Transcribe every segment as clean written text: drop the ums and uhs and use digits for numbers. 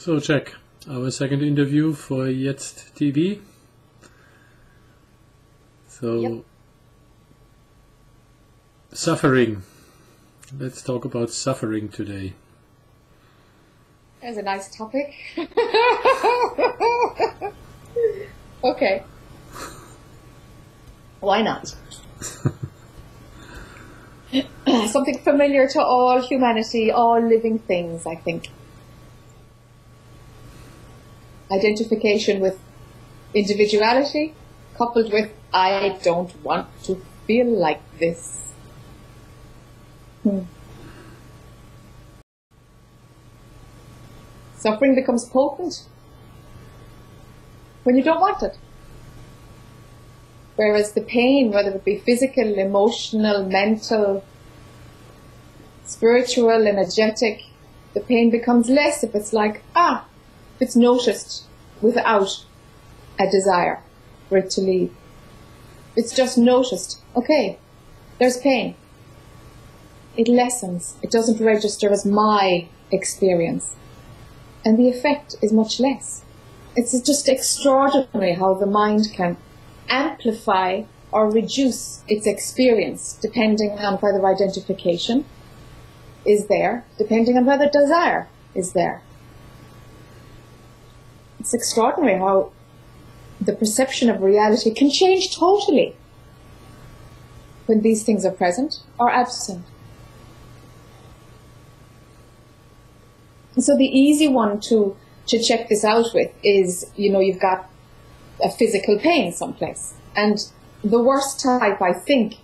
So, Jac, our second interview for Jetzt-TV. So, yep. Suffering. Let's talk about suffering today. That's a nice topic. Okay. Why not? Something familiar to all humanity, all living things, I think. Identification with individuality, coupled with I don't want to feel like this. Suffering becomes potent when you don't want it. Whereas the pain, whether it be physical, emotional, mental, spiritual, energetic, the pain becomes less if it's like, if it's noticed without a desire for it to leave. It's just noticed, okay, there's pain. It lessens, it doesn't register as my experience. And the effect is much less. It's just extraordinary how the mind can amplify or reduce its experience depending on whether identification is there, depending on whether desire is there. It's extraordinary how the perception of reality can change totally when these things are present or absent. And so the easy one to check this out with is, you've got a physical pain someplace. And the worst type, I think,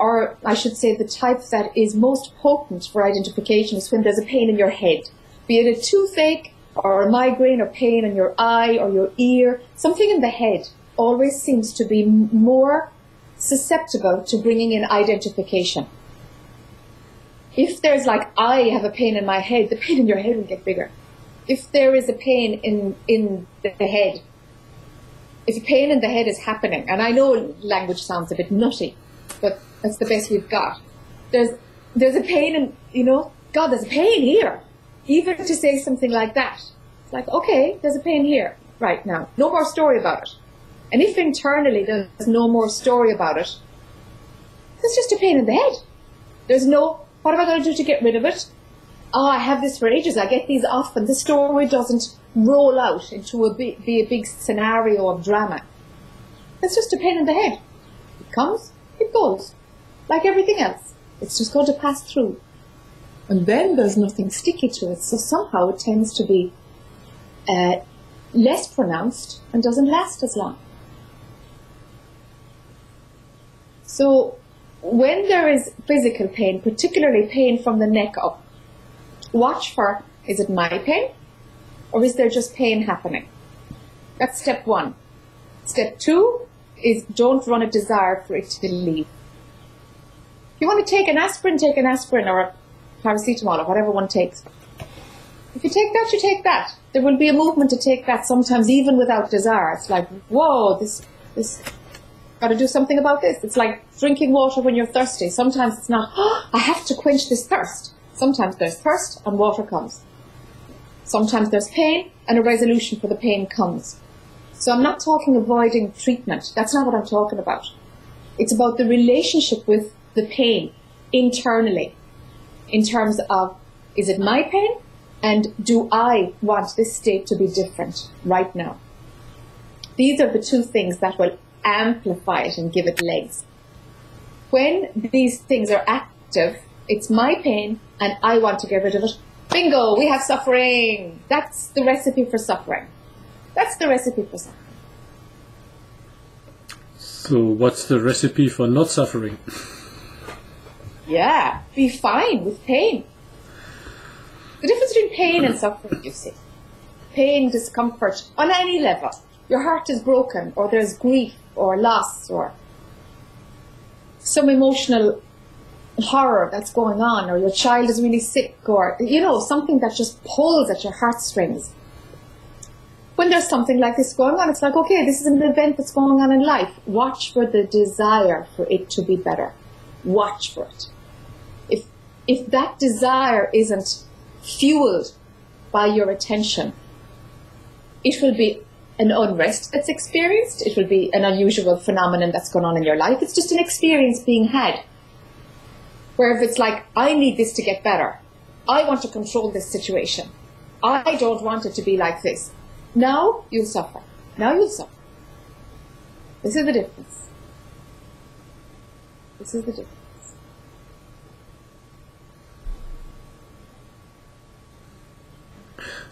or I should say the type that is most potent for identification is when there's a pain in your head. Be it a toothache or a migraine or pain in your eye or your ear, something in the head always seems to be more susceptible to bringing in identification. If there's like, I have a pain in my head, the pain in your head will get bigger. If there is a pain in the head, if a pain in the head is happening, and I know language sounds a bit nutty, but that's the best we've got. There's a pain in, God, there's a pain here. Even to say something like that. It's like, okay, there's a pain here right now. No more story about it. And if internally there's no more story about it, it's just a pain in the head. There's no, what am I going to do to get rid of it? I have this for ages. I get these off, and the story doesn't roll out into be a big scenario of drama. It's just a pain in the head. It comes, it goes. Like everything else. It's just going to pass through. And then there's nothing sticky to it. So somehow it tends to be less pronounced and doesn't last as long. So when there is physical pain, particularly pain from the neck up, watch for, is it my pain? Or is there just pain happening? That's step one. Step two is don't run a desire for it to leave. If you want to take an aspirin, or a paracetamol, or whatever one takes. If you take that, you take that. There will be a movement to take that sometimes even without desire. It's like, whoa, this got to do something about this. It's like drinking water when you're thirsty. Sometimes it's not, I have to quench this thirst. Sometimes there's thirst and water comes. Sometimes there's pain and a resolution for the pain comes. So I'm not talking avoiding treatment. That's not what I'm talking about. It's about the relationship with the pain internally. In terms of, is it my pain? And do I want this state to be different right now? These are the two things that will amplify it and give it legs. When these things are active, it's my pain and I want to get rid of it. Bingo, we have suffering. That's the recipe for suffering. That's the recipe for suffering. So what's the recipe for not suffering? Yeah, be fine with pain. The difference between pain and suffering, you see. Pain, discomfort, on any level. Your heart is broken, or there's grief, or loss, or some emotional horror that's going on, or your child is really sick, or, something that just pulls at your heartstrings. When there's something like this going on, it's like, okay, this is an event that's going on in life. Watch for the desire for it to be better. Watch for it. If that desire isn't fueled by your attention, it will be an unrest that's experienced. It will be an unusual phenomenon that's going on in your life. It's just an experience being had. Where if it's like, I need this to get better. I want to control this situation. I don't want it to be like this. Now you'll suffer. Now you'll suffer. This is the difference. This is the difference.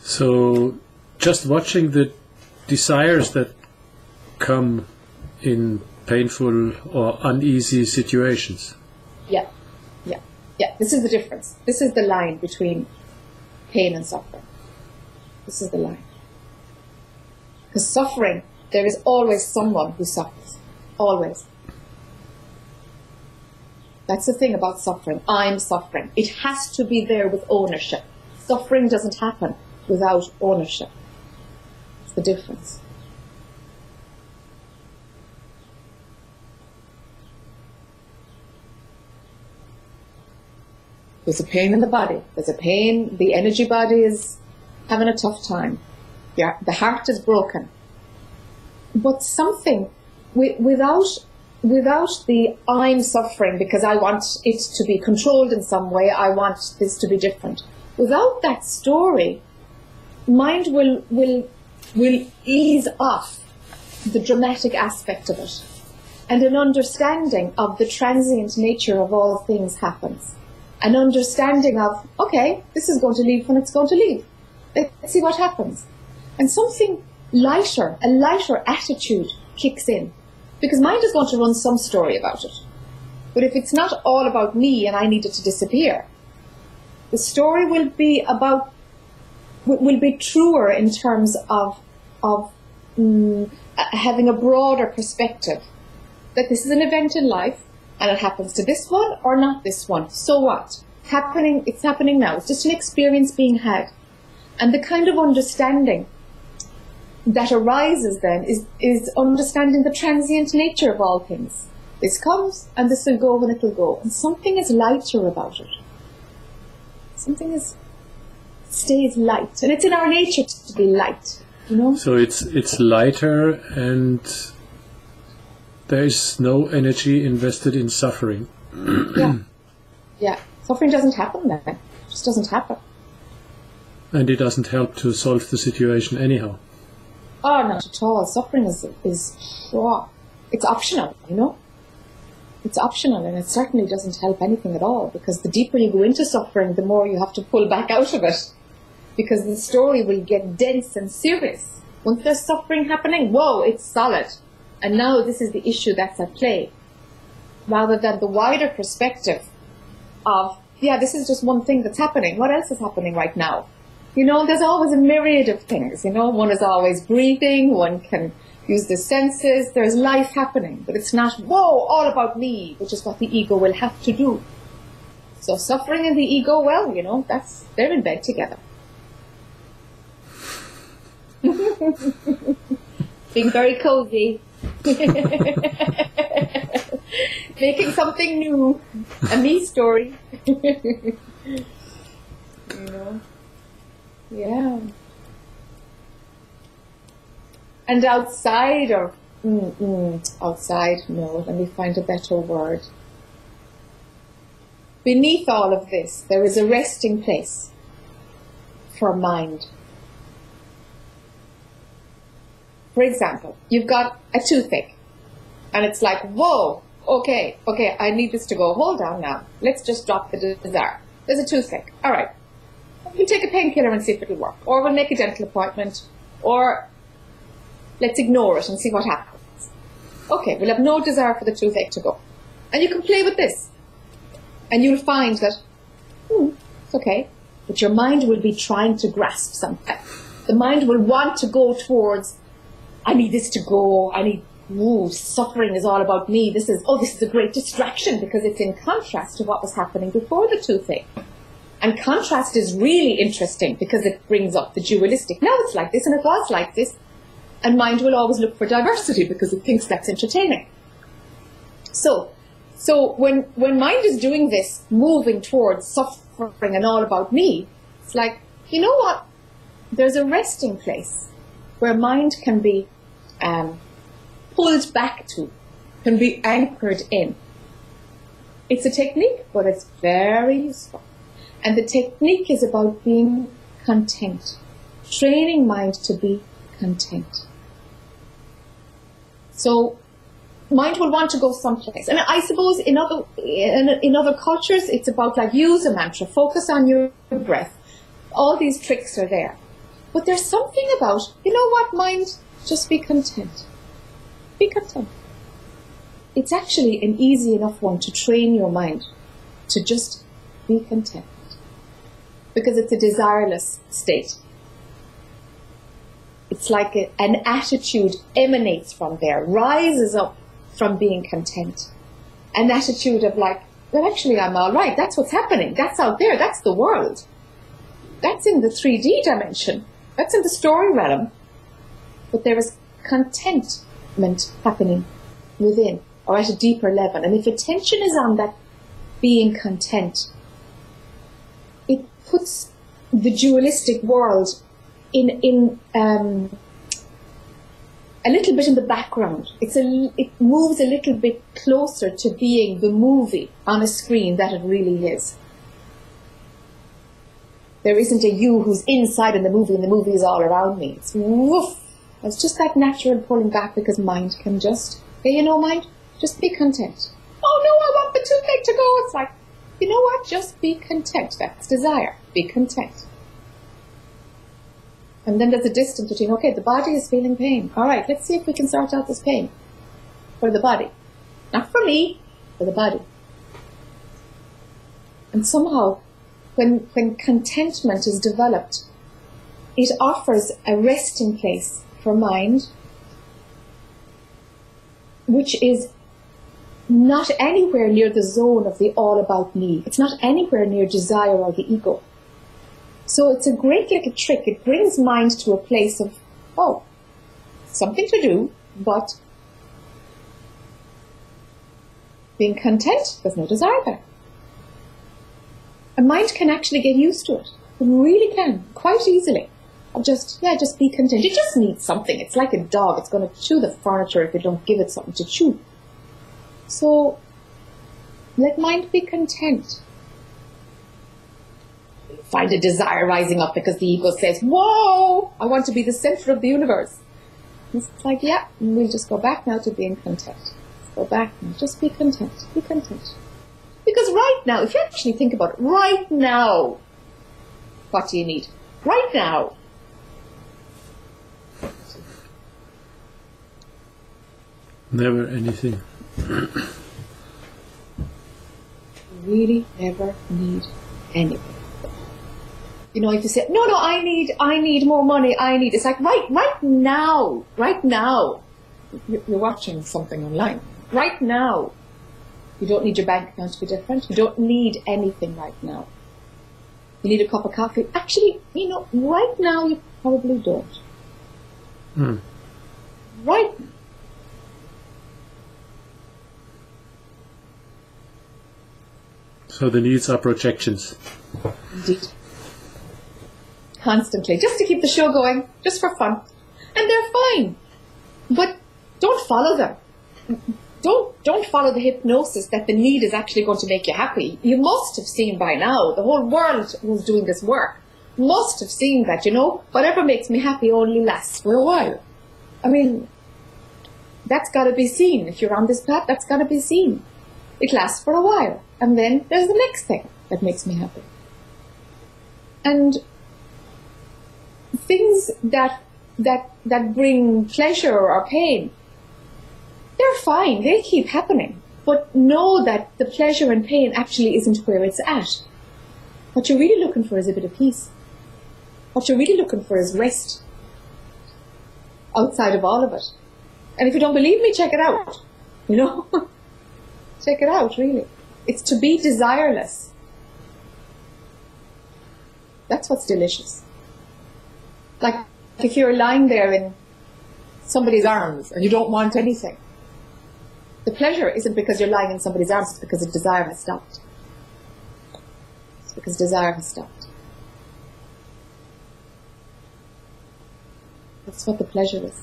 So just watching the desires that come in painful or uneasy situations. Yeah, yeah, yeah. This is the difference. This is the line between pain and suffering. This is the line. Because suffering, there is always someone who suffers. Always. That's the thing about suffering. I'm suffering. It has to be there with ownership. Suffering doesn't happen without ownership. It's the difference. There's a pain in the body. There's a pain. The energy body is having a tough time. The heart is broken. But something, without the I'm suffering because I want it to be controlled in some way, I want this to be different. Without that story, mind will ease off the dramatic aspect of it. And an understanding of the transient nature of all things happens. An understanding of, okay, this is going to leave when it's going to leave. Let's see what happens. And something lighter, a lighter attitude kicks in. Because mind is going to run some story about it. But if it's not all about me and I need it to disappear, the story will be truer in terms of having a broader perspective. That this is an event in life, and it happens to this one or not this one. So what? It's happening now. It's just an experience being had. And the kind of understanding that arises then is understanding the transient nature of all things. This comes and this will go when it will go. And something is lighter about it. Something stays light. And it's in our nature to be light, you know? So it's lighter, and there is no energy invested in suffering. Yeah. Yeah. Suffering doesn't happen then. It just doesn't happen. And it doesn't help to solve the situation anyhow. Oh, not at all. Suffering is it's optional, you know? It's optional, and it certainly doesn't help anything at all, because the deeper you go into suffering, the more you have to pull back out of it, because the story will get dense and serious. Once there's suffering happening, whoa, it's solid. And now this is the issue that's at play, rather than the wider perspective of, yeah, this is just one thing that's happening. What else is happening right now? You know, there's always a myriad of things, you know. One is always breathing, one can use the senses, there's life happening. But it's not, whoa, all about me, which is what the ego will have to do. So suffering and the ego, well, you know, they're in bed together. Being very cozy. Making something new. A me story. You know? Yeah. And outside of, outside, no, let me find a better word. Beneath all of this, there is a resting place for mind. For example, you've got a toothache, and it's like, whoa, okay, I need this to go. Hold on now. Let's just drop the desire. There's a toothache. All right. We'll take a painkiller and see if it'll work. Or we'll make a dental appointment. Or let's ignore it and see what happens. Okay, we'll have no desire for the toothache to go. And you can play with this. And you'll find that, it's okay. But your mind will be trying to grasp something. The mind will want to go towards, I need this to go. Suffering is all about me. This is a great distraction, because it's in contrast to what was happening before the toothache. And contrast is really interesting because it brings up the dualistic. Now it's like this and it was like this. And mind will always look for diversity because it thinks that's entertaining. So when mind is doing this, moving towards suffering and all about me, it's like, you know what? There's a resting place. where mind can be pulled back to, can be anchored in. It's a technique, but it's very useful. And the technique is about being content, training mind to be content. So mind will want to go someplace. And I suppose in other cultures, it's about like use a mantra, focus on your breath. All these tricks are there. But there's something about, you know what, mind, just be content. Be content. It's actually an easy enough one to train your mind to just be content. Because it's a desireless state. It's like an attitude emanates from there, rises up from being content. An attitude of like, well, actually, I'm all right. That's what's happening. That's out there. That's the world. That's in the 3D dimension. That's in the story realm. But there is contentment happening within, or at a deeper level. And if attention is on that being content, it puts the dualistic world in a little bit in the background. It moves a little bit closer to being the movie on a screen that it really is. There isn't a you who's inside in the movie and the movie is all around me. It's woof. It's just that natural pulling back because mind can just, hey, you know, mind, just be content. Oh no, I want the toothache to go. It's like, you know what, just be content. That's desire. Be content. And then there's a distance between, okay, the body is feeling pain. All right, let's see if we can sort out this pain for the body. Not for me, for the body. And somehow, when contentment is developed, it offers a resting place for mind, which is not anywhere near the zone of the all about me. It's not anywhere near desire or the ego. So it's a great little trick. It brings mind to a place of, oh, something to do, but being content, there's no desire there. And mind can actually get used to it. It really can, quite easily. Just be content. It just needs something. It's like a dog. It's going to chew the furniture if you don't give it something to chew. So let mind be content. Find a desire rising up because the ego says, whoa, I want to be the center of the universe. It's like, yeah, we'll just go back now to being content. Let's go back and just be content. Be content. Because right now, if you actually think about it, right now, what do you need? Right now. Never anything. You really never need anything. You know, if you say, no, I need more money, it's like, right now, you're watching something online. Right now. You don't need your bank account to be different. You don't need anything right now. You need a cup of coffee. Actually, you know, right now you probably don't. Right now. So the needs are projections. Indeed. Constantly. Just to keep the show going. Just for fun. And they're fine. But don't follow them. Don't follow the hypnosis that the need is actually going to make you happy. You must have seen by now, the whole world who's doing this work must have seen that, you know, whatever makes me happy only lasts for a while. I mean, that's got to be seen. If you're on this path, that's got to be seen. It lasts for a while. And then there's the next thing that makes me happy. And things that bring pleasure or pain, they're fine. They keep happening. But know that the pleasure and pain actually isn't where it's at. What you're really looking for is a bit of peace. What you're really looking for is rest. Outside of all of it. And if you don't believe me, check it out. You know? Check it out, really. It's to be desireless. That's what's delicious. Like if you're lying there in somebody's arms and you don't want anything. The pleasure isn't because you're lying in somebody's arms, it's because the desire has stopped. It's because desire has stopped. That's what the pleasure is.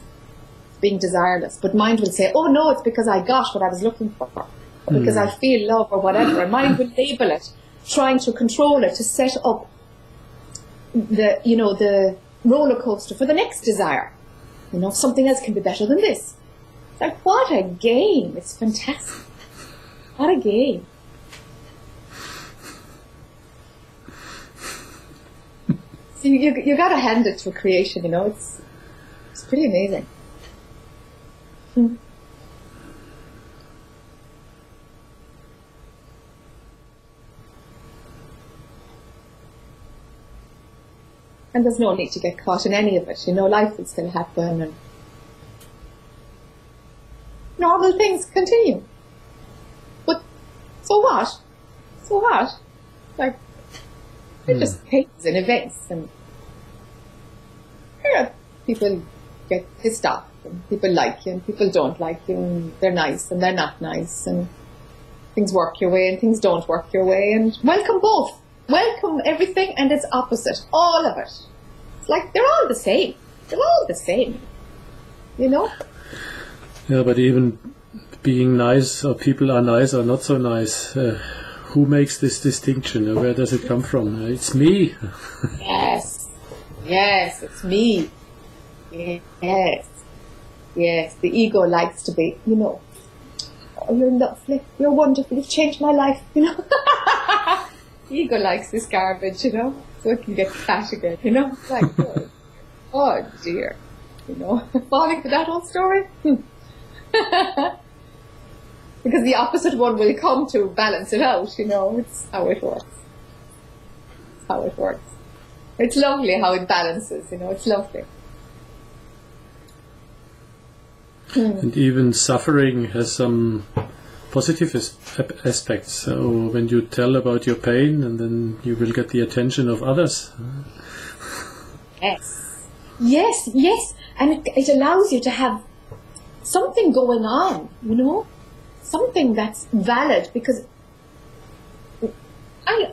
It's being desireless. But mind will say, oh no, it's because I got what I was looking for. Or because I feel love or whatever. And mind will label it, trying to control it, to set up the, you know, the roller coaster for the next desire. You know, something else can be better than this. It's like, what a game. It's fantastic. What a game. So you got to hand it to creation, you know. It's pretty amazing. And there's no need to get caught in any of it. You know, life will still happen and normal things continue. But so what? So what? Like, they're just things and events, and yeah, people get pissed off, and people like you, and people don't like you, and they're nice and they're not nice, and things work your way and things don't work your way, and welcome both. Welcome everything and its opposite, all of it. It's like they're all the same. They're all the same, you know? Yeah, but even being nice, or people are nice or not so nice, who makes this distinction? Where does it come from? It's me. Yes. Yes, it's me. Yes. Yes, the ego likes to be, you know, oh, you're lovely, you're wonderful, you've changed my life, you know. The ego likes this garbage, you know, so it can get fat again, you know. It's like, oh dear, you know, falling for that old story. Because the opposite one will come to balance it out, you know. It's how it works. It's how it works. It's lovely how it balances, you know, it's lovely. And even suffering has some positive aspects. So when you tell about your pain, and then you will get the attention of others. Yes. Yes, yes. And it allows you to have something going on, you know? Something that's valid, because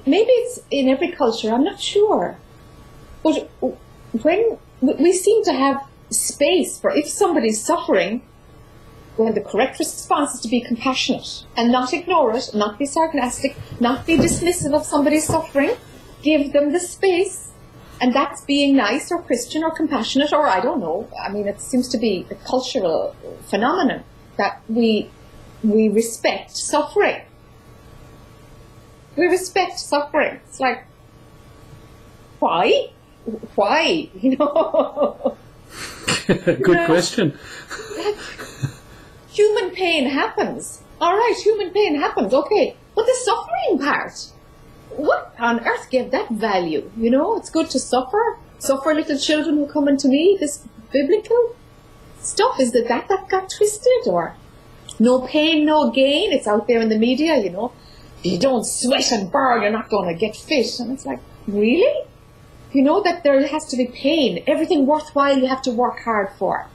maybe it's in every culture, I'm not sure. But when we seem to have space for, if somebody's suffering, well, the correct response is to be compassionate and not ignore it, not be sarcastic, not be dismissive of somebody's suffering. Give them the space, and that's being nice or Christian or compassionate, or I don't know. I mean, it seems to be a cultural phenomenon that we respect suffering. We respect suffering. It's like, why? Why? You know? Good question. Human pain happens. All right, human pain happens. Okay, but the suffering part, what on earth gave that value? You know, it's good to suffer. Suffer, little children who come unto me. This biblical stuff, is that got twisted? Or no pain, no gain? It's out there in the media, you know. If you don't sweat and burn, you're not going to get fit. And it's like, really? You know that there has to be pain. Everything worthwhile you have to work hard for.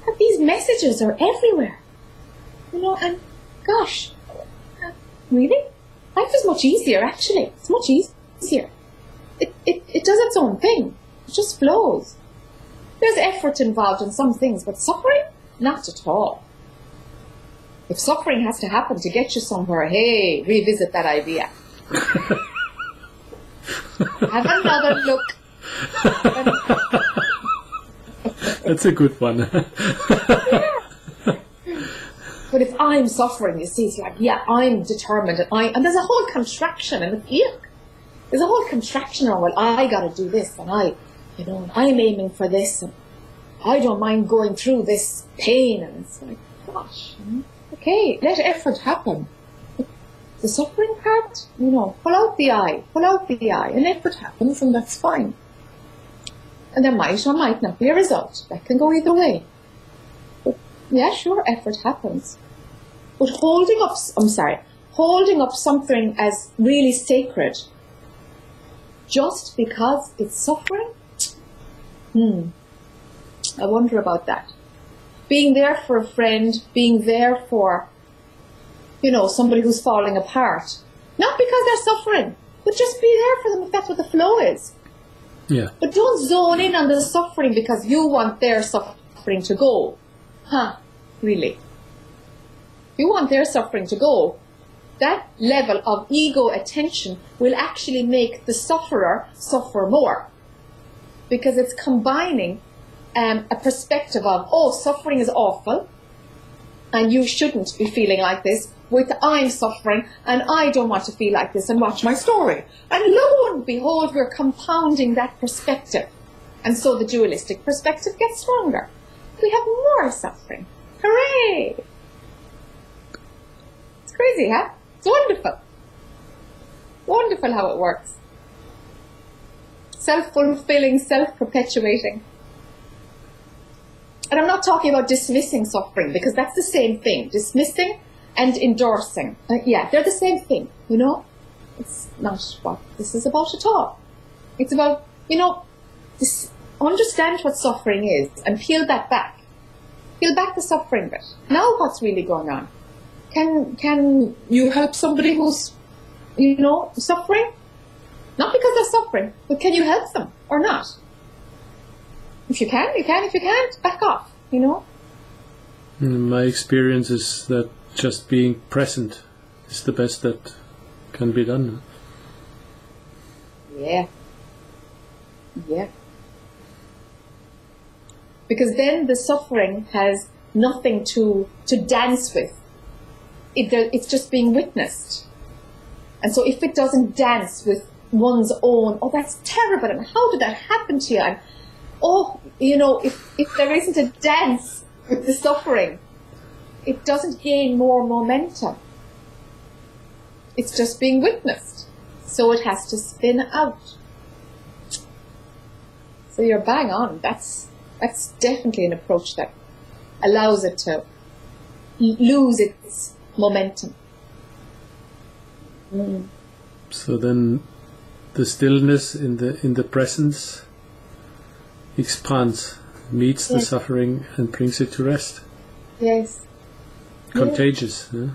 But these messages are everywhere. You know, and gosh, really? Life is much easier, actually. It's much easier. It does its own thing. It just flows. There's effort involved in some things, but suffering? Not at all. If suffering has to happen to get you somewhere, hey, revisit that idea. Have another look. That's a good one. Yeah. But if I'm suffering, you see, it's like, yeah, I'm determined, and there's a whole contraction in the field. There's a whole contraction on, well, I got to do this, and I'm aiming for this, and I don't mind going through this pain, and it's like, gosh, okay, let effort happen. The suffering part, you know, pull out the eye, and effort happens, and that's fine. And there might or might not be a result. That can go either way. But yeah, sure, effort happens. But holding up something as really sacred, just because it's suffering? I wonder about that. Being there for a friend, being there for, you know, somebody who's falling apart. Not because they're suffering, but just be there for them if that's what the flow is. Yeah. But don't zone in on the suffering because you want their suffering to go. Huh, really? You want their suffering to go. That level of ego attention will actually make the sufferer suffer more. Because it's combining a perspective of, oh, suffering is awful, and you shouldn't be feeling like this, with I'm suffering, and I don't want to feel like this, and watch my story. And lo and behold, we're compounding that perspective. And so the dualistic perspective gets stronger. We have more suffering. Hooray! It's crazy, huh? It's wonderful. Wonderful how it works. Self-fulfilling, self-perpetuating. And I'm not talking about dismissing suffering, because that's the same thing. Dismissing and endorsing. Yeah, they're the same thing, you know? It's not what this is about at all. It's about, you know, understand what suffering is and peel that back. Peel back the suffering bit. Now what's really going on? Can you help somebody who's, you know, suffering? Not because they're suffering, but can you help them or not? If you can, you can. If you can't, back off, you know? My experience is that just being present is the best that can be done. Yeah. Yeah. Because then the suffering has nothing to dance with. It's just being witnessed. And so if it doesn't dance with one's own, oh, that's terrible, and how did that happen to you? And, oh, you know, if there isn't a dance with the suffering, it doesn't gain more momentum. It's just being witnessed. So it has to spin out. So you're bang on. That's definitely an approach that allows it to lose its momentum. Mm. So then the stillness in the presence expands, meets the suffering and brings it to rest. Yes. Contagious. Yeah.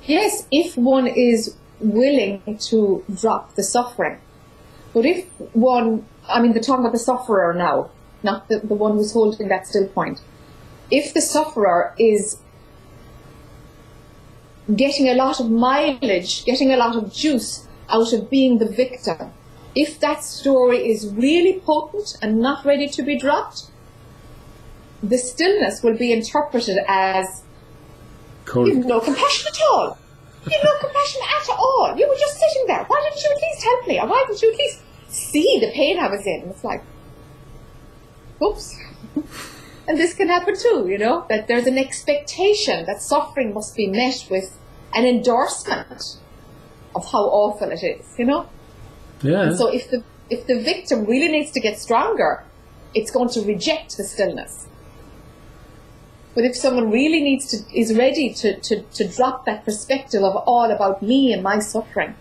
Yes, if one is willing to drop the suffering. But if one, I mean, we're talking about the sufferer now, not the one who's holding that still point. If the sufferer is getting a lot of mileage, getting a lot of juice out of being the victim, if that story is really potent and not ready to be dropped, the stillness will be interpreted as Cold. You have no compassion at all. You have no compassion at all. You were just sitting there. Why didn't you at least help me? Or why didn't you at least see the pain I was in? It's like, oops. And this can happen too, you know, that there's an expectation that suffering must be met with an endorsement of how awful it is, you know? Yeah. And so if the victim really needs to get stronger, it's going to reject the stillness. But if someone really is ready to drop that perspective of all about me and my suffering,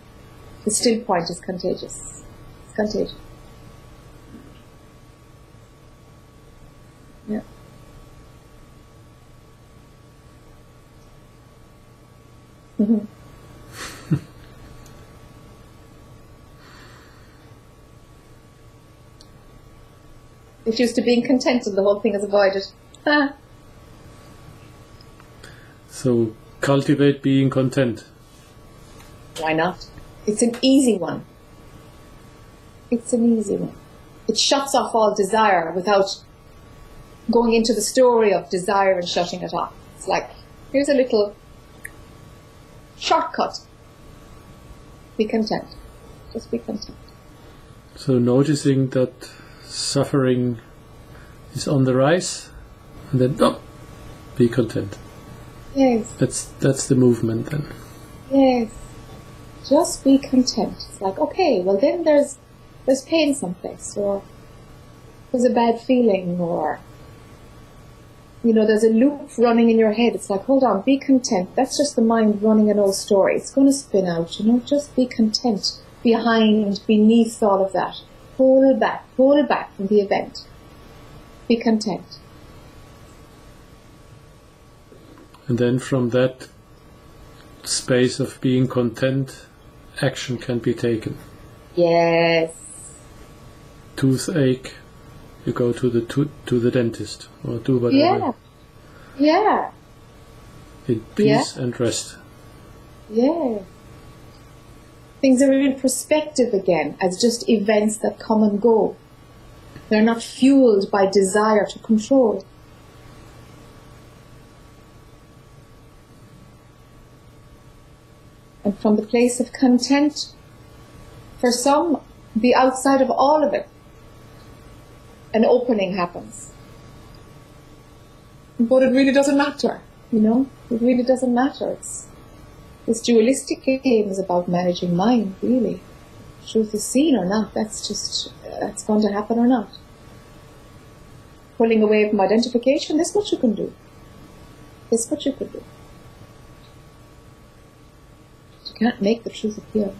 the still point is contagious. It's contagious. Yeah. Mm-hmm. It's used to being content and the whole thing is avoided. Ah. So cultivate being content. Why not? It's an easy one. It's an easy one. It shuts off all desire without going into the story of desire and shutting it off. It's like, here's a little shortcut. Be content. Just be content. So noticing that suffering is on the rise, and then be content. Yes. That's the movement then. Yes. Just be content. It's like, okay, well then there's pain someplace, or there's a bad feeling, or you know, there's a loop running in your head. It's like, hold on, be content. That's just the mind running an old story. It's going to spin out, you know, just be content beneath all of that. Pull back from the event. Be content. And then from that space of being content, action can be taken. Yes. toothache, you go to the dentist or do whatever. Yeah. In peace and rest. Yeah. Things are in perspective again as just events that come and go. They're not fueled by desire to control. And from the place of content, for some, the outside of all of it, an opening happens. But it really doesn't matter, you know? It really doesn't matter. This dualistic game is about managing mind, really. Truth is seen or not, that's going to happen or not. Pulling away from identification, this much you can do. This much you can do. You can't make the truth appear.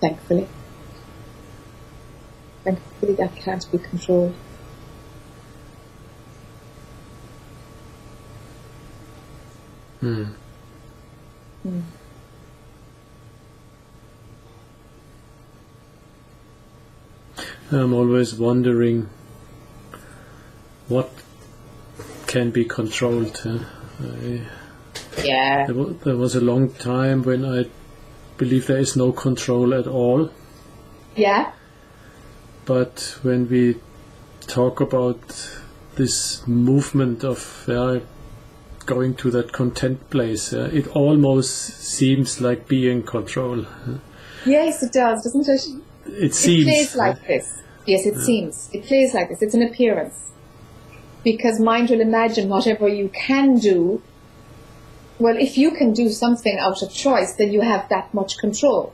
Thankfully. Thankfully that can't be controlled. I'm always wondering what can be controlled. There was a long time when I believe there is no control at all. Yeah. But when we talk about this movement of going to that content place, it almost seems like being control. Yes, it does, doesn't it? It seems. It plays like this. Yes, it seems. It plays like this. It's an appearance. Because mind will imagine whatever you can do. Well, if you can do something out of choice, then you have that much control.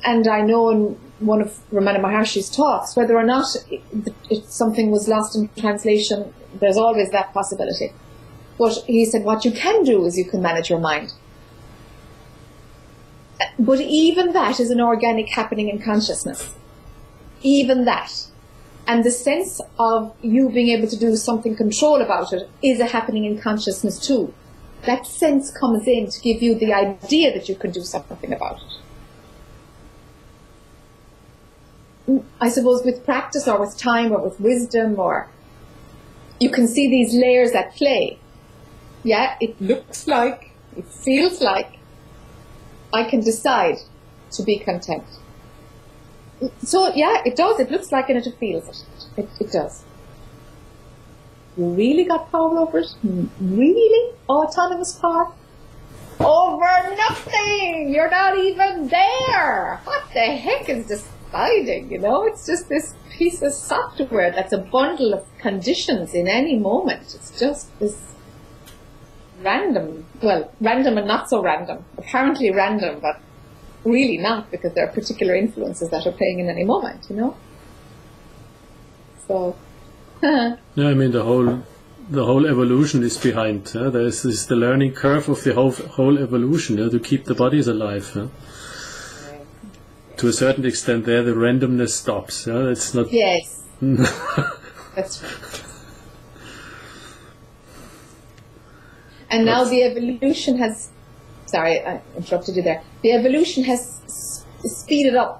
And I know in one of Ramana Maharshi's talks, whether or not something was lost in translation, there's always that possibility. But he said what you can do is you can manage your mind. But even that is an organic happening in consciousness. Even that. And the sense of you being able to do something control about it is a happening in consciousness too. That sense comes in to give you the idea that you can do something about it. I suppose with practice or with time or with wisdom, or you can see these layers at play. Yeah, it looks like, it feels like I can decide to be content. So yeah, it does. It looks like it and it feels it. It does. You really got power over it? Really? Autonomous power? Over nothing! You're not even there! What the heck is deciding, you know? It's just this piece of software that's a bundle of conditions in any moment. It's just this random, well, random and not so random. Apparently random, but really not, because there are particular influences that are playing in any moment, you know? So... Yeah, I mean the whole evolution is behind. There's the learning curve of the whole evolution to keep the bodies alive. To a certain extent, there the randomness stops. It's not. Yes, that's right. And now the evolution has. Sorry, I interrupted you there. The evolution has speeded up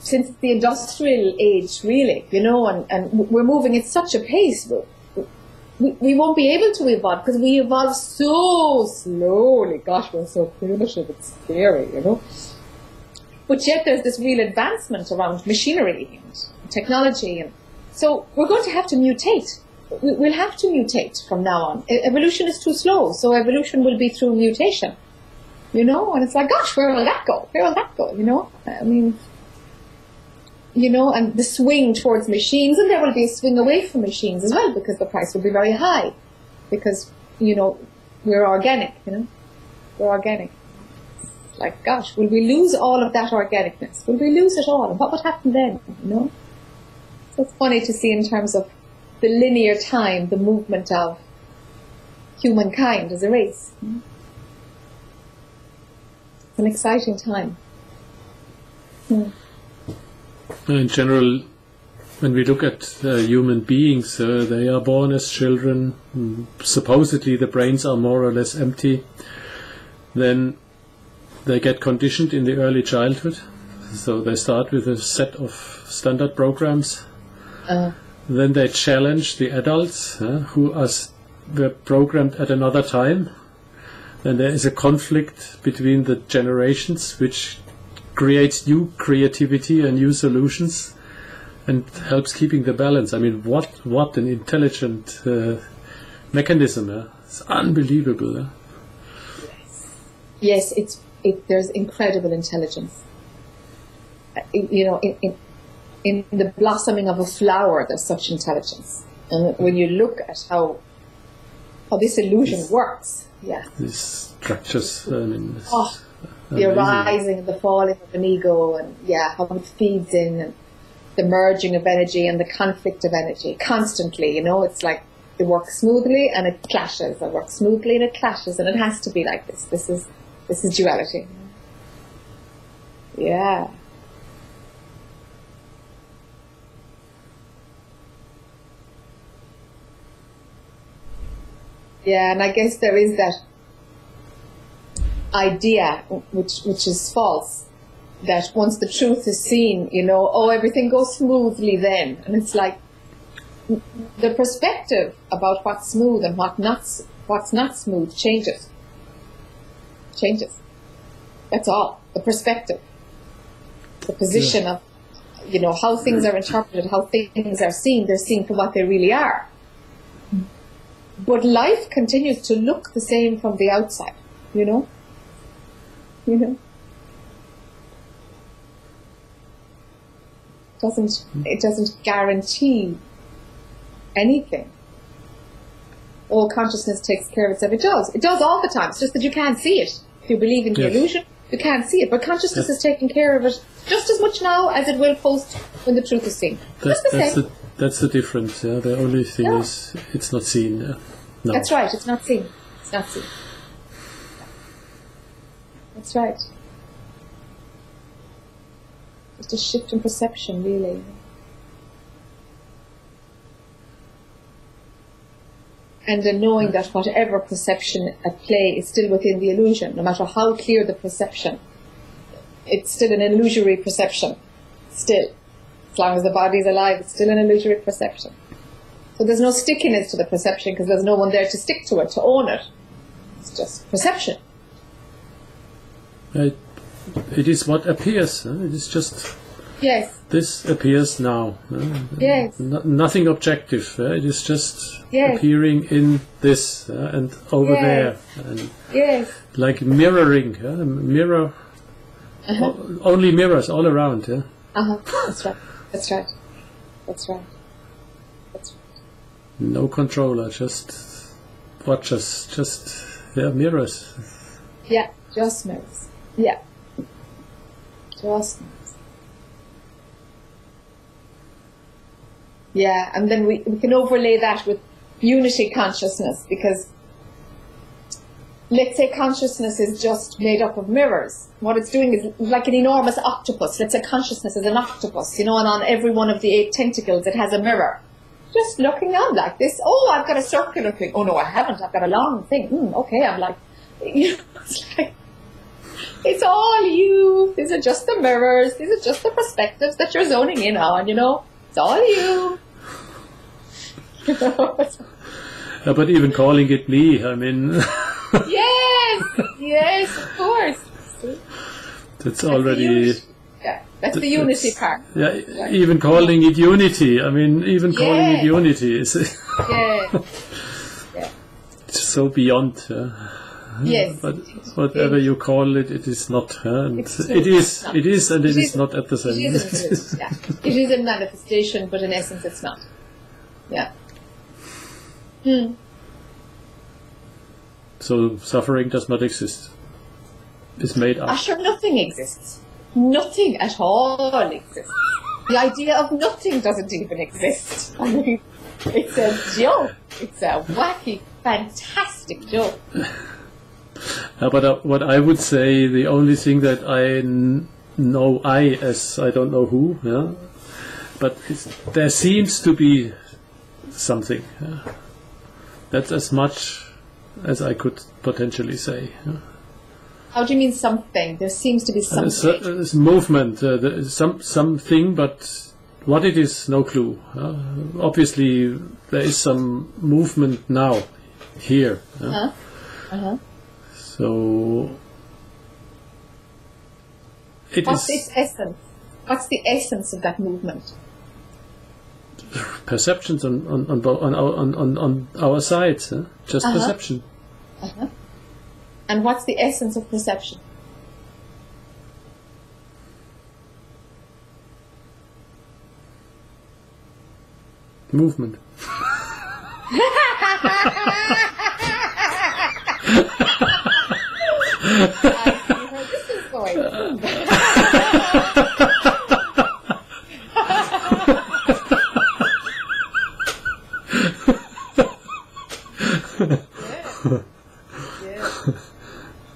since the industrial age, really, you know, and we're moving at such a pace. We won't be able to evolve because we evolve so slowly. Gosh, we're so primitive, it's scary, you know. But yet there's this real advancement around machinery and technology. And so we're going to have to mutate. We'll have to mutate from now on. Evolution is too slow, so evolution will be through mutation, you know. And it's like, gosh, where will that go? Where will that go, you know? I mean... You know, and the swing towards machines, and there will be a swing away from machines as well, because the price will be very high. Because, you know, we're organic, you know. We're organic. Like, gosh, will we lose all of that organicness? Will we lose it all? And what would happen then, you know? So it's funny to see in terms of the linear time, the movement of humankind as a race. It's an exciting time. In general, when we look at human beings, they are born as children. Supposedly the brains are more or less empty. Then they get conditioned in the early childhood So they start with a set of standard programs. Then they challenge the adults who were programmed at another time. Then there is a conflict between the generations, which creates new creativity and new solutions and helps keeping the balance. I mean, what an intelligent mechanism. It's unbelievable. Yes, there's incredible intelligence. You know, in the blossoming of a flower, there's such intelligence. And when you look at how this illusion works, these structures, I mean, the arising and the falling of an ego, and how it feeds in, and the merging of energy and the conflict of energy constantly. You know, it's like it works smoothly and it clashes. It works smoothly and it clashes, and it has to be like this. This is duality. Yeah. Yeah, and I guess there is that idea, which is false, that once the truth is seen, you know, everything goes smoothly then. And it's like the perspective about what's smooth and what's not smooth changes. That's all. The perspective, the position of, you know, how things are interpreted, how things are seen. They're seen for what they really are. But life continues to look the same from the outside, you know? It doesn't guarantee anything. Oh, consciousness takes care of itself. It does. It does all the time. It's just that you can't see it. If you believe in the illusion, you can't see it. But consciousness is taking care of it just as much now as it will post when the truth is seen. That's the difference. Yeah, the only thing is it's not seen. No. That's right. It's not seen. It's not seen. That's right. Just a shift in perception, really. And then knowing that whatever perception at play is still within the illusion, no matter how clear the perception, it's still an illusory perception. Still. As long as the body is alive, it's still an illusory perception. So there's no stickiness to the perception because there's no one there to stick to it, to own it. It's just perception. It is what appears. It is just... Yes. This appears now. Yes. Nothing objective. It is just appearing in this and over there. And like mirroring. Mirror. Only mirrors all around. That's right. That's right. That's right. That's right. No controller. Just watchers. Just mirrors. Yeah. Just mirrors. Yeah. Just mirrors. Yeah, and then we can overlay that with unity consciousness, because let's say consciousness is just made up of mirrors. What it's doing is like an enormous octopus. Let's say consciousness is an octopus, you know, and on every one of the 8 tentacles it has a mirror. Just looking on like this. Oh, I've got a circular thing. Oh no, I haven't. I've got a long thing. Okay, I'm like, you know, it's like, it's all you. These are just the mirrors. These are just the perspectives that you're zoning in on, you know. It's all you. But even calling it me, I mean... yes, of course. That's already... That's the unity part. Yeah, right. Even calling it unity, I mean, even calling it unity is... It's so beyond... Yes. But whatever you call it, it is not. It is, and it is not at the same time. It is a manifestation, but in essence it's not. Yeah. So suffering does not exist. It's made up. Sure, nothing exists. Nothing at all exists. The idea of nothing doesn't even exist. I mean, it's a joke. It's a wacky, fantastic joke. But what I would say, the only thing that I know, as I don't know who, but there seems to be something. That's as much as I could potentially say. How do you mean something? There seems to be something. There's movement, something, but what it is, no clue. Obviously, there is some movement now, here. So, what's its essence? What's the essence of that movement? Perceptions on our sides, just perception. And what's the essence of perception? Movement. This is going.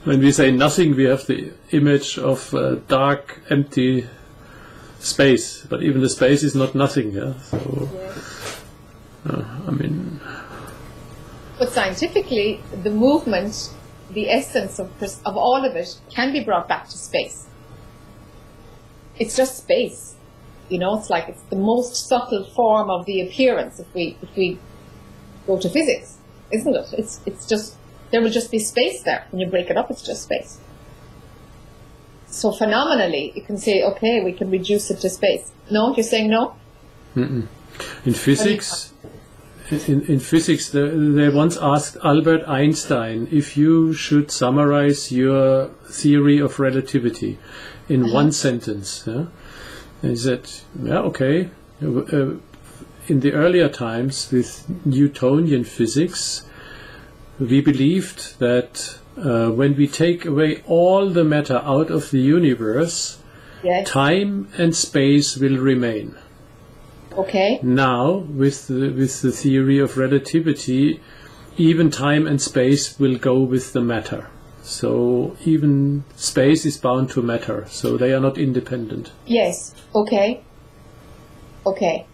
When we say nothing, we have the image of dark, empty space. But even the space is not nothing. Yeah. So, I mean. But scientifically, the movement, the essence of all of it, can be brought back to space. It's just space. You know, it's like it's the most subtle form of the appearance if we go to physics, isn't it? It's just. There will just be space there. When you break it up, it's just space. So phenomenally, you can say, okay, we can reduce it to space. No? You're saying no? In physics, in physics, they once asked Albert Einstein if you should summarize your theory of relativity in one sentence. Yeah? And he said, yeah, okay. In the earlier times with Newtonian physics, we believed that when we take away all the matter out of the universe, time and space will remain. Okay. Now, with the theory of relativity, even time and space will go with the matter. So even space is bound to matter, so they are not independent. Yes. Okay. Okay.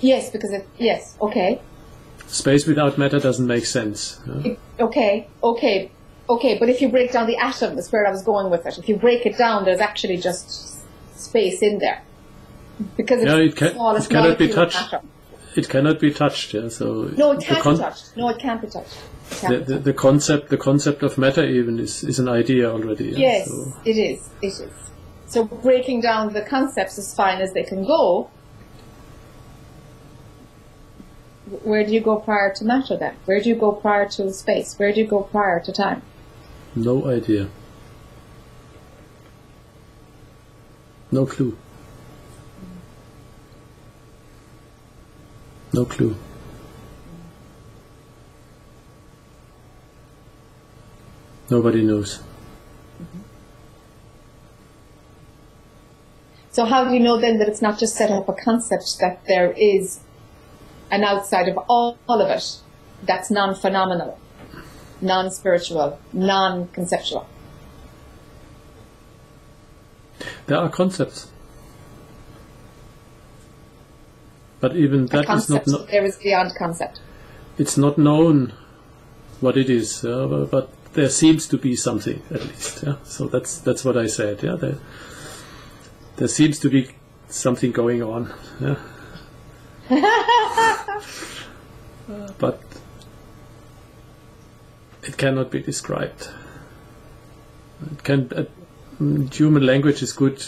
Yes, because yes. Okay. Space without matter doesn't make sense. Okay. But if you break down the atom, that's where I was going with it. If you break it down, there's actually just space in there. Because it's the smallest cannot be molecule touched. of atom. It cannot be touched. Yeah. So no, it can't be touched. No, it can't be touched. The concept of matter even is an idea already. Yeah? Yes, so. It is. It is. So breaking down the concepts as fine as they can go. Where do you go prior to matter then? Where do you go prior to space? Where do you go prior to time? No idea. No clue. No clue. Nobody knows. So how do you know then that it's not just set up a concept, that there is an outside of all of it that's non-phenomenal, non-spiritual, non-conceptual? There are concepts. But even that is not... There is beyond concept. It's not known what it is, but there seems to be something, at least. Yeah? So that's what I said. Yeah, there seems to be something going on. Yeah? But it cannot be described. Human language is good.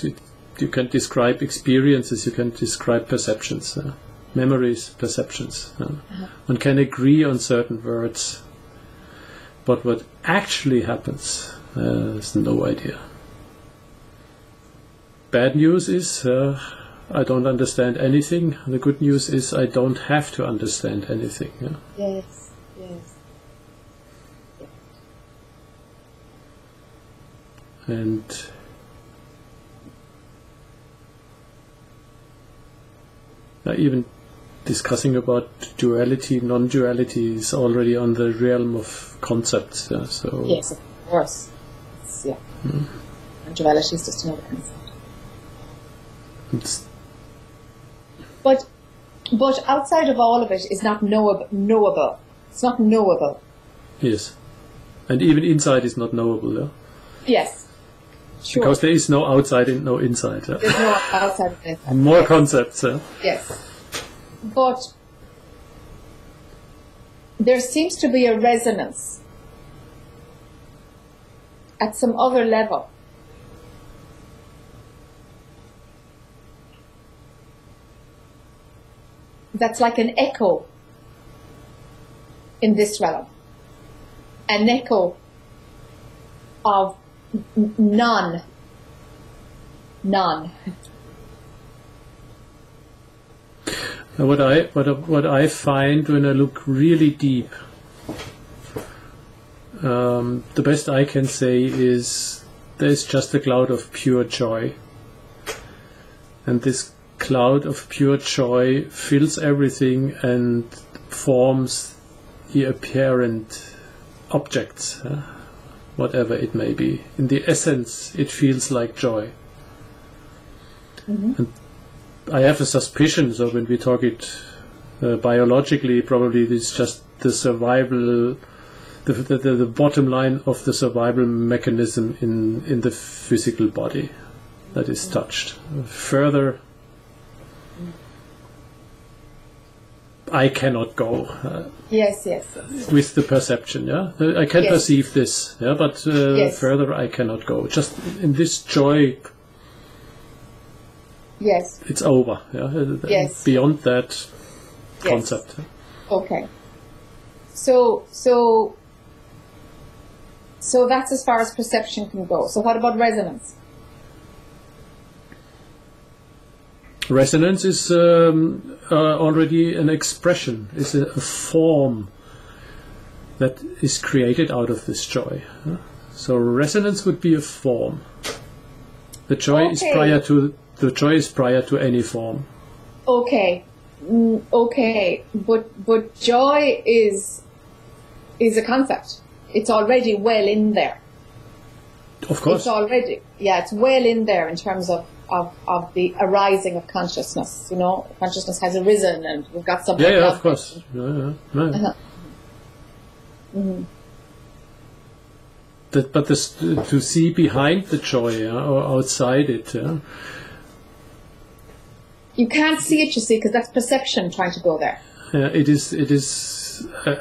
You can describe experiences. You can describe perceptions, memories, perceptions. One can agree on certain words, but what actually happens, there's no idea. Bad news is I don't understand anything. The good news is I don't have to understand anything. Yeah? Yes, yes. And even discussing about duality, non-duality is already on the realm of concepts. Yeah? So yes, of course. Non-duality is just another concept. But outside of all of it is not knowable. It's not knowable. Yes. And even inside is not knowable, yeah? Yes. Sure. Because there is no outside and no inside. There's no outside and inside. More yes. concepts. Yes. But there seems to be a resonance at some other level. That's like an echo in this realm. An echo of none. None. What I find when I look really deep, the best I can say is there's just a cloud of pure joy, and this cloud of pure joy fills everything and forms the apparent objects, whatever it may be. In the essence, it feels like joy. Mm-hmm. And I have a suspicion, so when we talk it biologically, probably it's just the survival, the bottom line of the survival mechanism in the physical body that is touched. Further, I cannot go. Yes. With the perception, I can yes. perceive this, but yes. further I cannot go. Just in this joy. Yes. It's over. Yes. Beyond that concept. Yes. Okay. So that's as far as perception can go. So what about resonance? Resonance is already an expression. It's a form that is created out of this joy. So resonance would be a form. The joy is prior to. The joy is prior to any form. Okay, but joy is a concept. It's already well in there. Of course. It's already, it's well in there in terms of the arising of consciousness. You know, consciousness has arisen, and we've got something. Yeah, of course. Yeah. Uh-huh. Mm-hmm. But to see behind the joy or outside it. You can't see it, you see, because that's perception trying to go there. It is,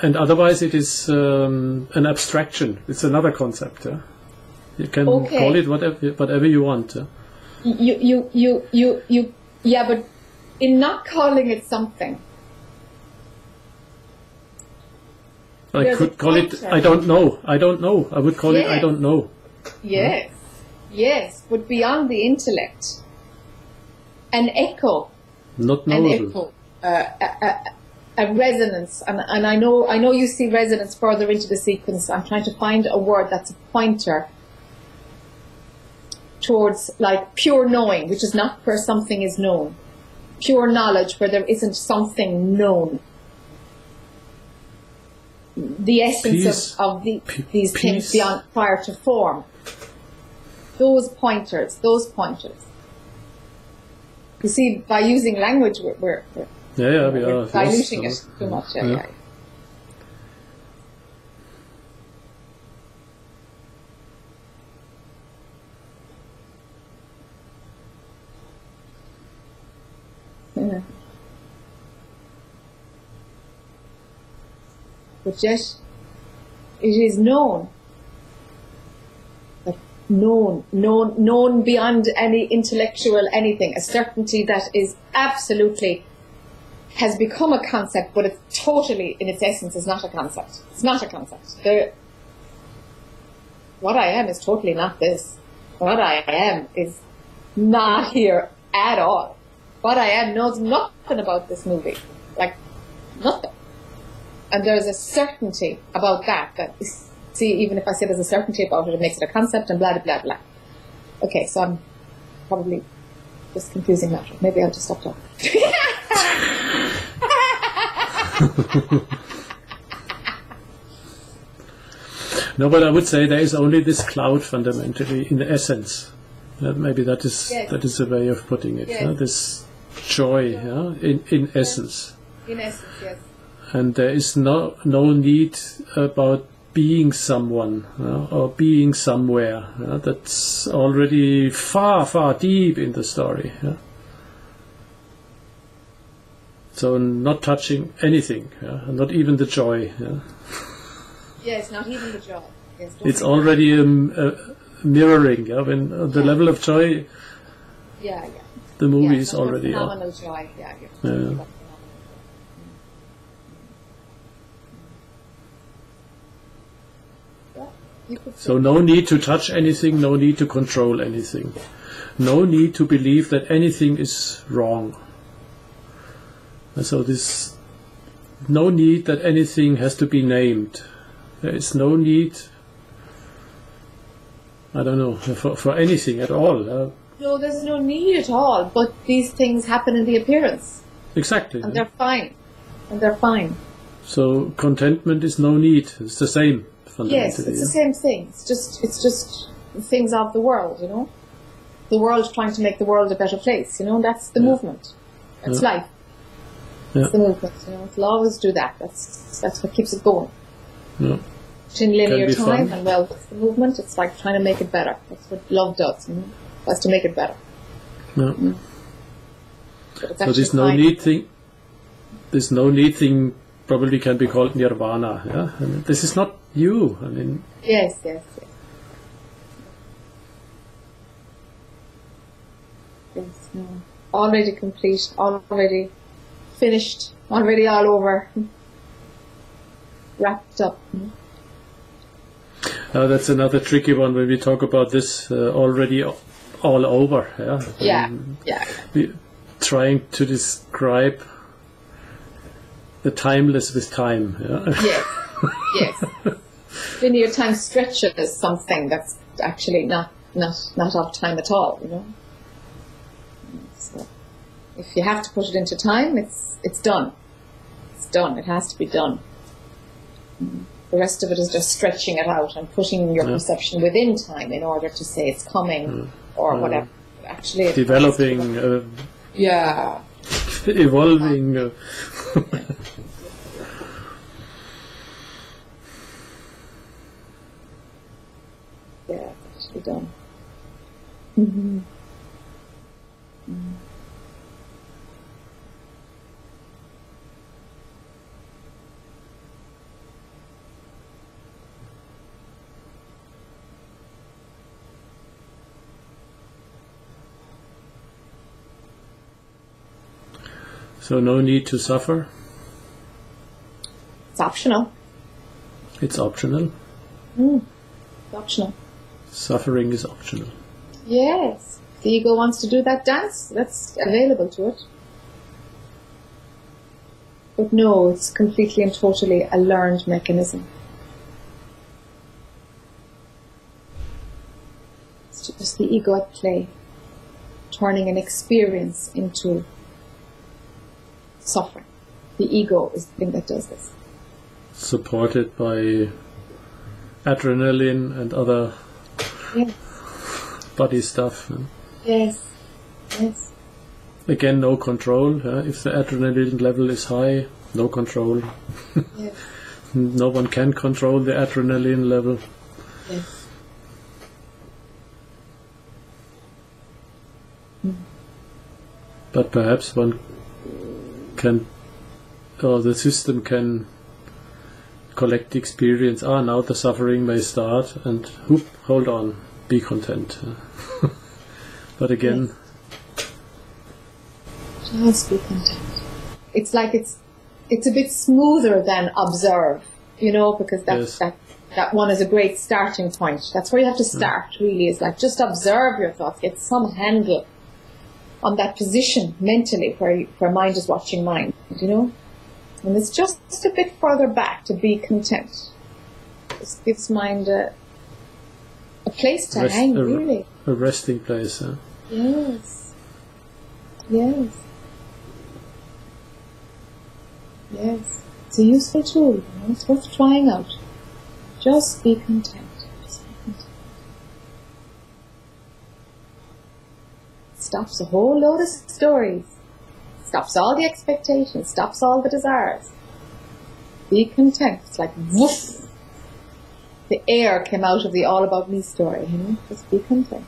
and otherwise it is an abstraction. It's another concept. You can call it whatever you want. But in not calling it something, I could call it. I don't know. I would call it. I don't know. Yes, but beyond the intellect. An echo, not knowable. A resonance, and I know you see resonance further into the sequence. I'm trying to find a word that's a pointer towards like pure knowing, which is not where something is known. Pure knowledge where there isn't something known. The essence of these things beyond prior to form. Those pointers. You see, by using language, we're diluting it too much. Yeah. But yet, it is known. Known beyond any intellectual anything, a certainty that is absolutely, has become a concept, but it's totally, in its essence, is not a concept. It's not a concept. What I am is totally not this. What I am is not here at all. What I am knows nothing about this movie. Like, nothing. And there's a certainty about that see, even if I say there's a certainty about it, it makes it a concept and blah, blah, blah, blah. Okay, so I'm probably just confusing that. Maybe I'll just stop talking. No, but I would say there is only this cloud fundamentally in the essence. Maybe that is a way of putting it. This joy in essence. In essence, yes. And there is no need about being someone or being somewhere. That's already far, far deep in the story. So not touching anything, not even the joy. Yes, not even the joy. Yes, it's already mirroring. When the level of joy, the movie is already phenomenal joy. So no need to touch anything, no need to control anything, no need to believe that anything is wrong. And so this, no need that anything has to be named. There is no need, I don't know, for anything at all. No, there's no need at all, but these things happen in the appearance. Exactly. And they're fine. And they're fine. So contentment is no need, it's the same. Yes, it's the same thing. It's just things of the world, you know. The world trying to make the world a better place, you know. That's the movement. That's life. It's the movement, you know. It'll always do that. That's what keeps it going. Yeah. In linear time, and well, it's the movement. It's like trying to make it better. That's what love does, you know. That's to make it better. Yeah. So this no need thing. This no need thing probably can be called nirvana. Yeah. I mean, this is not you. I mean. Yes. Yes. No. Already complete. Already finished. Already all over. Wrapped up. That's another tricky one when we talk about this already all over. We're trying to describe the timeless with time. Yes. Linear time stretches something that's actually not of time at all, you know. So if you have to put it into time, it's done. It's done. It has to be done. The rest of it is just stretching it out and putting your perception within time in order to say it's coming or whatever. Actually, developing. Evolving. Yeah, it should be done. Mm-hmm. Mm-hmm. So no need to suffer? It's optional. It's optional? It's optional. Suffering is optional. Yes. If the ego wants to do that dance, that's available to it. But no, it's completely and totally a learned mechanism. It's just the ego at play, turning an experience into suffering. The ego is the thing that does this. Supported by adrenaline and other body stuff. Yes. Again, no control. If the adrenaline level is high, no control. Yes. No one can control the adrenaline level. Yes. But perhaps one can, or the system can collect the experience. Now the suffering may start, and whoop, hold on, be content. But again, just be content. It's like it's a bit smoother than observe, you know, because that one is a great starting point. That's where you have to start. Really, is like just observe your thoughts, get some handle on that position mentally where mind is watching mind, you know? And it's just a bit further back to be content. This gives mind a place to hang, really. A resting place, huh? Yes. It's a useful tool, you know? It's worth trying out. Just be content. Stops a whole load of stories, stops all the expectations, stops all the desires. Be content. It's like woof, the air came out of the all about me story, you know. Just be content.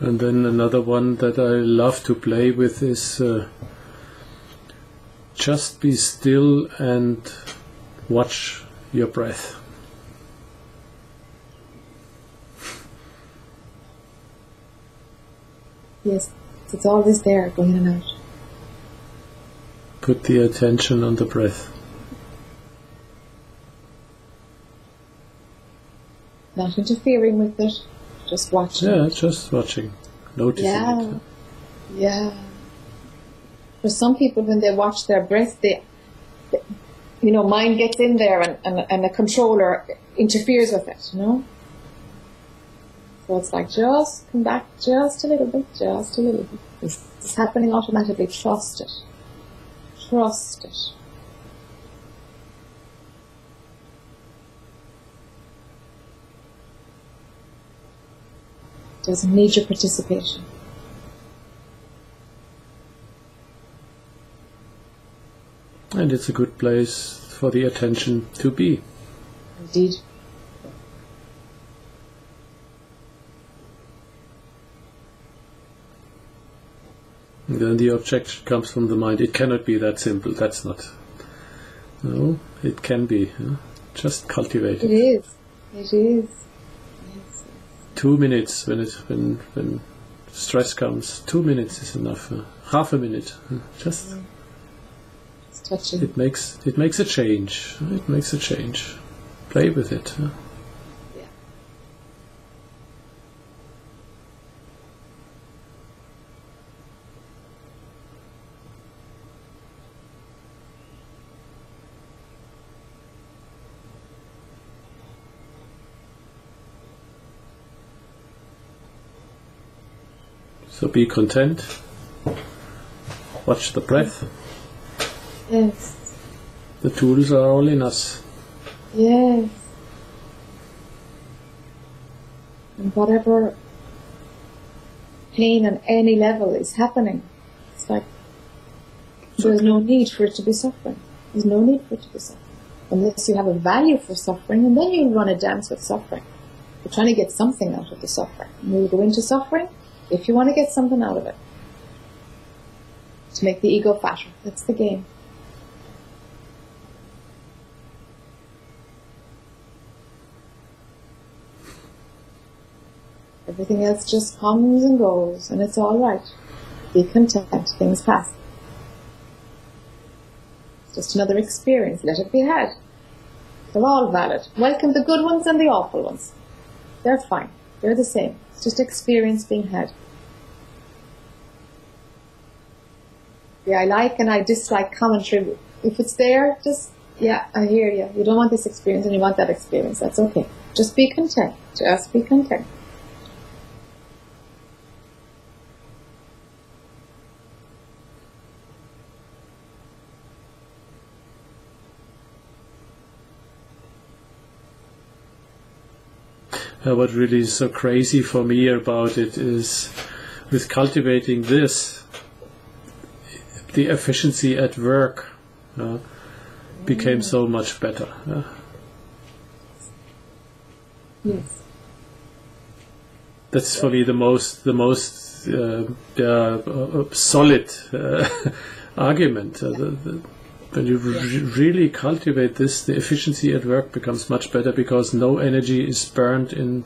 And then another one that I love to play with is just be still and watch your breath. Yes, it's always there, going in and out. Put the attention on the breath. Not interfering with it, just watching. Yeah, just watching, noticing it. Yeah. For some people, when they watch their breath, they you know, mind gets in there and the controller interferes with it, you know? So it's like, just come back just a little bit, just a little bit. It's happening automatically. Trust it. Trust it. It doesn't need your participation. And it's a good place for the attention to be. Indeed. And then the objection comes from the mind. It cannot be that simple. That's not. No, it can be. Just cultivate it. It is. It is. Yes. 2 minutes when stress comes. 2 minutes is enough. Half a minute. Just touching. It makes a change. It makes a change. Play with it. Yeah. So be content. Watch the breath. Yes. The tools are all in us. Yes. And whatever pain on any level is happening, it's like there's no need for it to be suffering. There's no need for it to be suffering. Unless you have a value for suffering, and then you run a dance with suffering. You're trying to get something out of the suffering. And you go into suffering if you want to get something out of it. To make the ego fatter. That's the game. Everything else just comes and goes, and it's all right. Be content. Things pass. It's just another experience. Let it be had. They're all valid. Welcome the good ones and the awful ones. They're fine. They're the same. It's just experience being had. Yeah, I like and I dislike commentary. If it's there, just, yeah, I hear you. You don't want this experience and you want that experience. That's okay. Just be content. Just be content. What really is so crazy for me about it is, with cultivating this, the efficiency at work became so much better. Yes. That's for me the most solid argument. When you really cultivate this, the efficiency at work becomes much better because no energy is burned in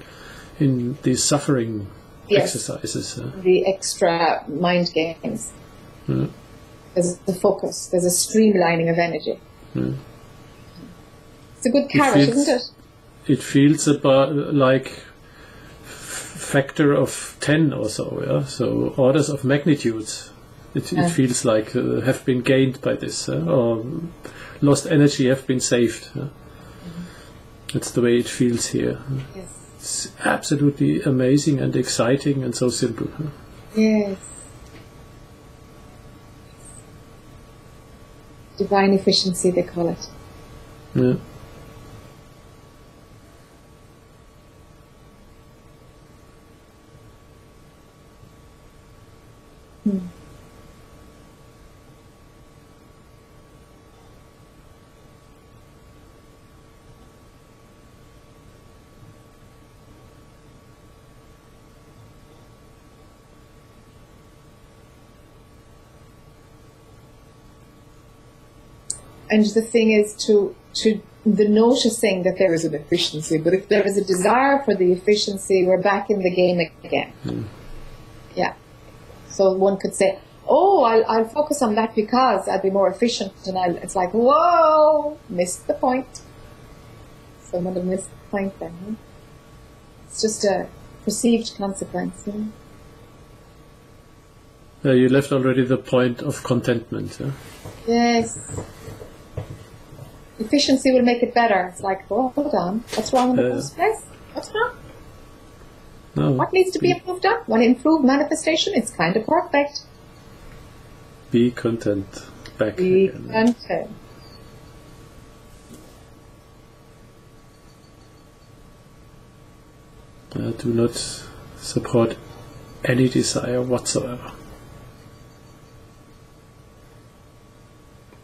these suffering exercises. The extra mind games. Mm. There's the focus. There's a streamlining of energy. Mm. It's a good carrot, isn't it? It feels about like factor of 10 or so. Yeah, so orders of magnitudes. It feels like have been gained by this, or lost energy have been saved. That's the way it feels here. Yes. It's absolutely amazing and exciting and so simple. Yes. Divine efficiency, they call it. Yeah. And the thing is to the noticing that there is an efficiency, but if there is a desire for the efficiency, we're back in the game again. Yeah. So one could say, oh, I'll focus on that because I'll be more efficient, and it's like, whoa, missed the point. Someone have missed the point then. Huh? It's just a perceived consequence. You left already the point of contentment. Yes. Efficiency will make it better. It's like, oh, hold on. What's wrong in the first place? What's wrong? No. What needs to be improved on? Want to improve manifestation? It's kind of perfect. Be content. Back Be again. content. Do not support any desire whatsoever.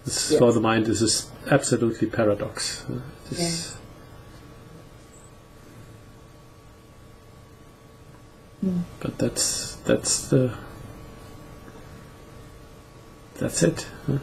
This, Yes. for the mind, this is absolutely paradox. But that's it. Huh?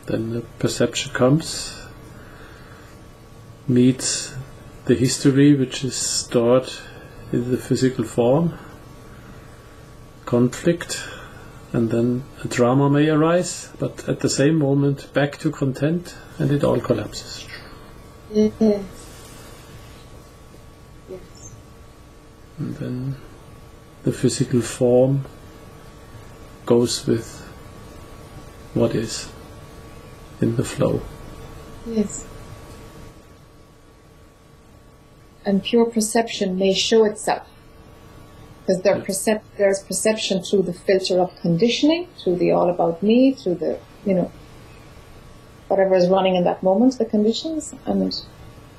Then the perception comes, meets the history which is stored in the physical form, conflict, and then a drama may arise, but at the same moment back to content, and it all collapses. Yes. Yes. And then the physical form goes with what is in the flow. Yes. And pure perception may show itself. Because there's perception through the filter of conditioning, through the all about me, through the, whatever is running in that moment, the conditions. And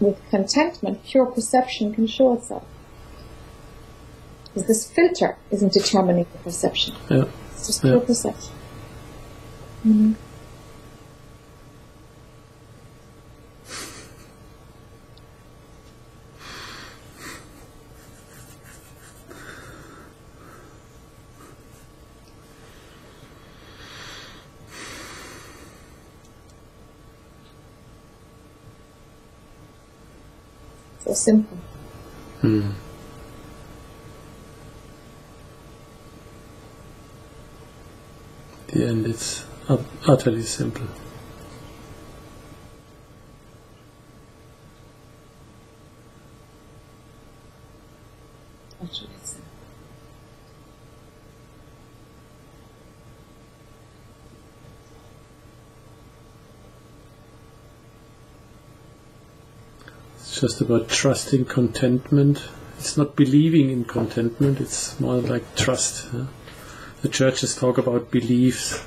with contentment, pure perception can show itself. Because this filter isn't determining the perception. Yeah. It's just pure perception. Mm-hmm. So simple. The end, it's utterly simple. Utterly simple. It's just about trusting contentment. It's not believing in contentment, it's more like trust. The churches talk about beliefs.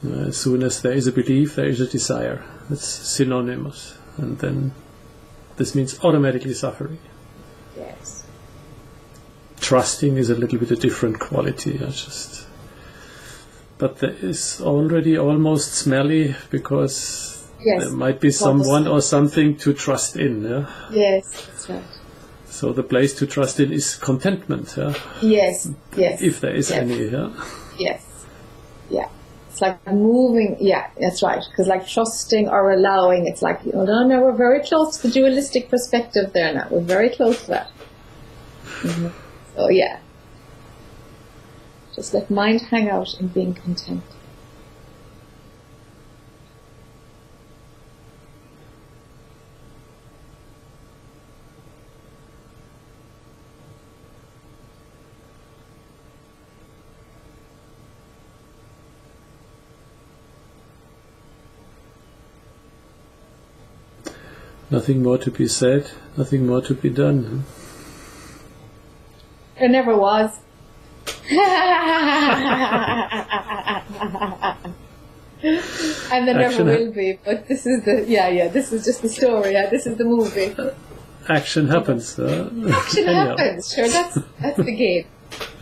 As soon as there is a belief, there is a desire. It's synonymous. And then this means automatically suffering. Yes. Trusting is a little bit a different quality. But there is already almost smelly because there might be someone or something to trust in. Yeah? Yes, that's right. So the place to trust in is contentment. Yeah? Yes, yes. If there is any. Yeah? Yes. Yeah. It's like moving. Yeah, that's right. Because like trusting or allowing, it's like, no, we're very close to the dualistic perspective there now. We're very close to that. Mm-hmm. So yeah. Just let mind hang out in being content. Nothing more to be said, nothing more to be done. There never was. And there never Action will be, but this is this is just the story, this is the movie. Action happens. Action happens, sure, that's the game.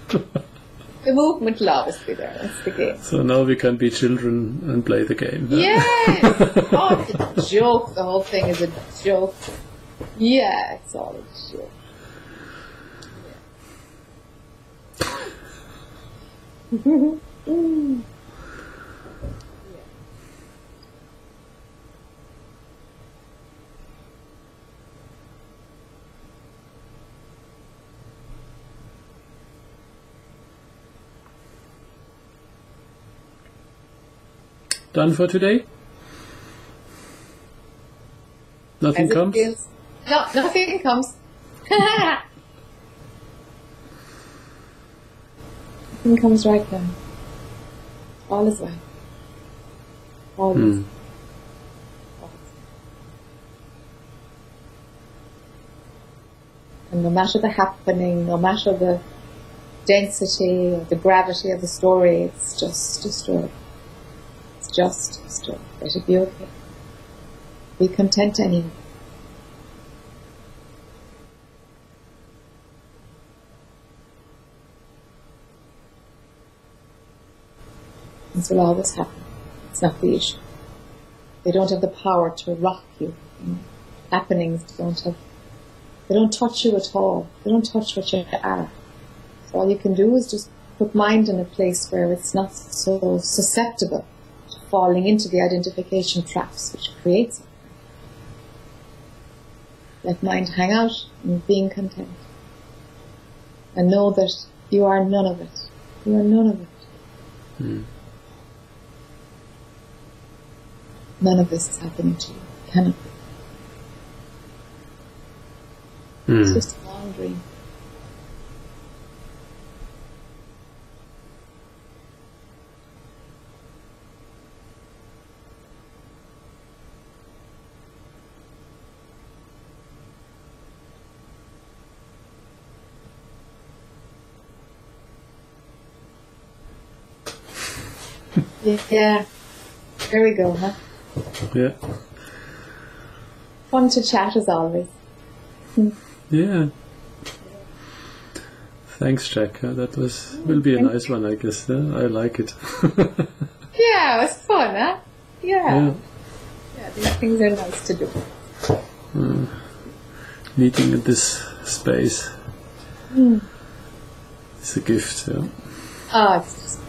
The movement will always be there, that's the game. So now we can be children and play the game. Yes! Oh, it's a joke, the whole thing is a joke. Yeah, it's all a joke. Yeah. Done for today? Nothing comes? No, nothing comes. Nothing comes right now. All is well. All is well. And no matter the happening, no matter the density or the gravity of the story, it's just a story. It's just a story. Let it be okay. Be content anyway. This will always happen. It's not the issue. They don't have the power to rock you. Happenings they don't touch you at all. They don't touch what you are. So all you can do is just put mind in a place where it's not so susceptible to falling into the identification traps which creates it. Let mind hang out and being content. And know that you are none of it. You are none of it. None of this is happening to you. It cannot be. It's just a long dream. Yeah. There we go, huh? Yeah. Fun to chat as always. Yeah. Thanks, Jac. That will be a nice one, I guess. I like it. Yeah, it was fun, huh? Yeah. Yeah, these things are nice to do. Meeting in this space is a gift. Yeah. Oh, it's just